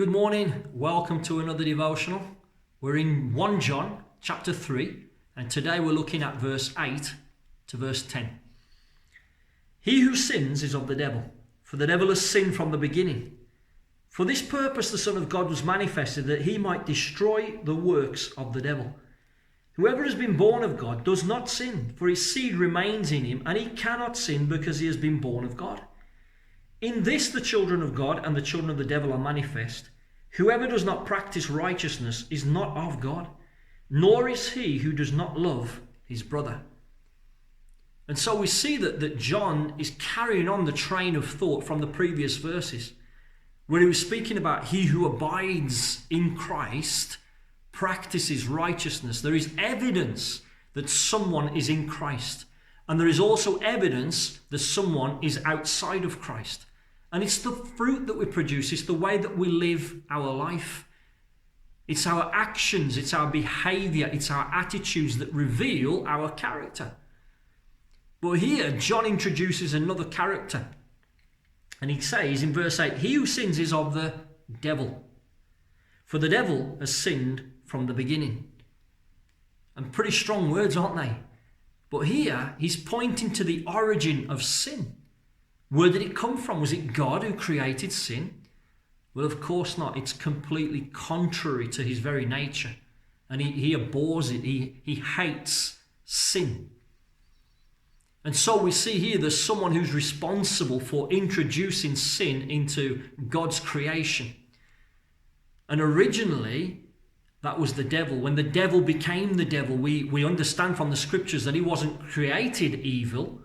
Good morning, welcome to another devotional. We're in 1 John chapter 3 and today we're looking at verse 8 to verse 10. He who sins is of the devil, for the devil has sinned from the beginning. For this purpose the Son of God was manifested, that he might destroy the works of the devil. Whoever has been born of God does not sin, for his seed remains in him, and he cannot sin because he has been born of God. In this the children of God and the children of the devil are manifest. Whoever does not practice righteousness is not of God, nor is he who does not love his brother. And so we see that John is carrying on the train of thought from the previous verses, where he was speaking about he who abides in Christ practices righteousness. There is evidence that someone is in Christ, and there is also evidence that someone is outside of Christ. And it's the fruit that we produce. It's the way that we live our life. It's our actions, it's our behavior, it's our attitudes that reveal our character. But here, John introduces another character. And he says in verse 8, he who sins is of the devil. For the devil has sinned from the beginning. And pretty strong words, aren't they? But here, he's pointing to the origin of sin. Where did it come from? Was it God who created sin? Well, of course not. It's completely contrary to his very nature. And he abhors it. He hates sin. And so we see here there's someone who's responsible for introducing sin into God's creation. And originally, that was the devil. When the devil became the devil, we understand from the scriptures that he wasn't created evil,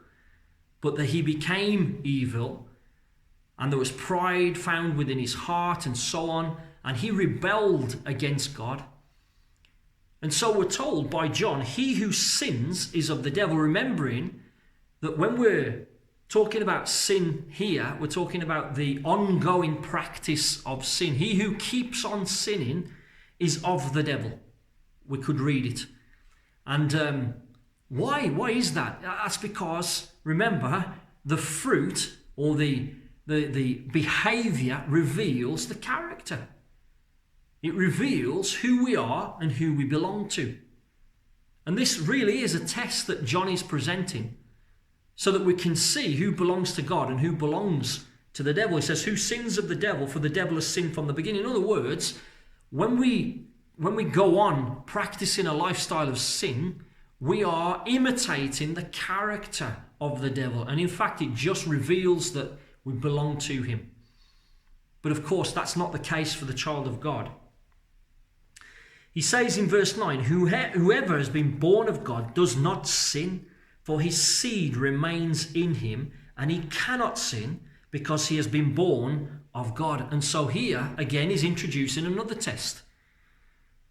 but that he became evil, and there was pride found within his heart and so on, and he rebelled against God. And so we're told by John, he who sins is of the devil, remembering that when we're talking about sin here, we're talking about the ongoing practice of sin. He who keeps on sinning is of the devil. We could read it. And why is that? That's because, remember, the fruit or the behavior reveals the character. It reveals who we are and who we belong to. And this really is a test that John is presenting so that we can see who belongs to God and who belongs to the devil. He says, who sins of the devil, for the devil has sinned from the beginning. In other words, when we go on practicing a lifestyle of sin, we are imitating the character of the devil. And in fact, it just reveals that we belong to him. But of course, that's not the case for the child of God. He says in verse 9, whoever has been born of God does not sin, for his seed remains in him, and he cannot sin because he has been born of God. And so here, again, he's introducing another test.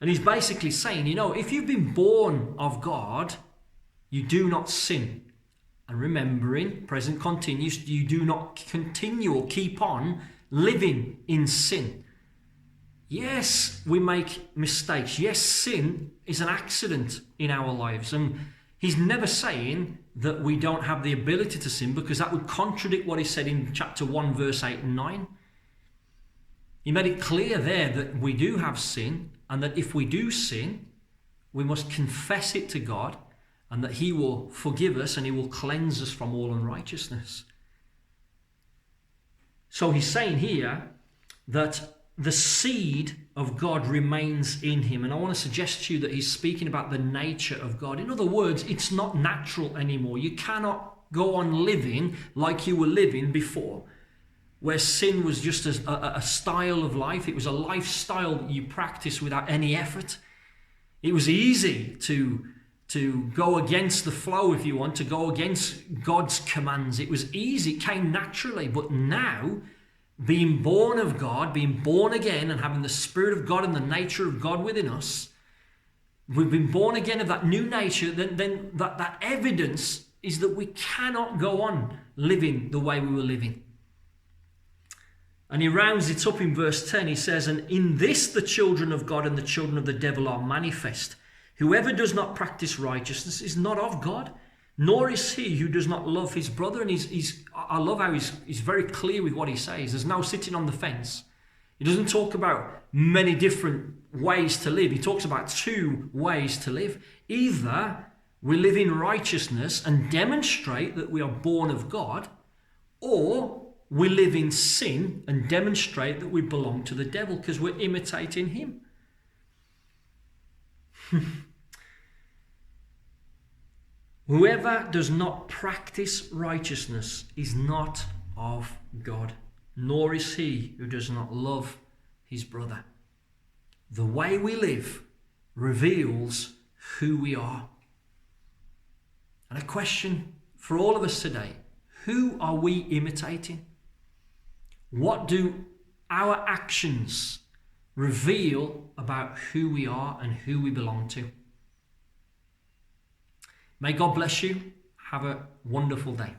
And he's basically saying, if you've been born of God, you do not sin. And remembering, present continuous, you do not continue or keep on living in sin. Yes, we make mistakes. Yes, sin is an accident in our lives. And he's never saying that we don't have the ability to sin, because that would contradict what he said in chapter 1, verse 8 and 9. He made it clear there that we do have sin, and that if we do sin, we must confess it to God, and that he will forgive us and he will cleanse us from all unrighteousness. So he's saying here that the seed of God remains in him. And I want to suggest to you that he's speaking about the nature of God. In other words, it's not natural anymore. You cannot go on living like you were living before, where sin was just a style of life. It was a lifestyle that you practiced without any effort. It was easy to go against the flow, if you want, to go against God's commands. It was easy, it came naturally. But now, being born of God, being born again and having the Spirit of God and the nature of God within us, we've been born again of that new nature, then that evidence is that we cannot go on living the way we were living. And he rounds it up in verse 10. He says, and in this the children of God and the children of the devil are manifest. Whoever does not practice righteousness is not of God, nor is he who does not love his brother. And I love how he's very clear with what he says. There's no sitting on the fence. He doesn't talk about many different ways to live. He talks about two ways to live. Either we live in righteousness and demonstrate that we are born of God, or we live in sin and demonstrate that we belong to the devil because we're imitating him. Whoever does not practice righteousness is not of God, nor is he who does not love his brother. The way we live reveals who we are. And a question for all of us today: who are we imitating? What do our actions reveal about who we are and who we belong to? May God bless you. Have a wonderful day.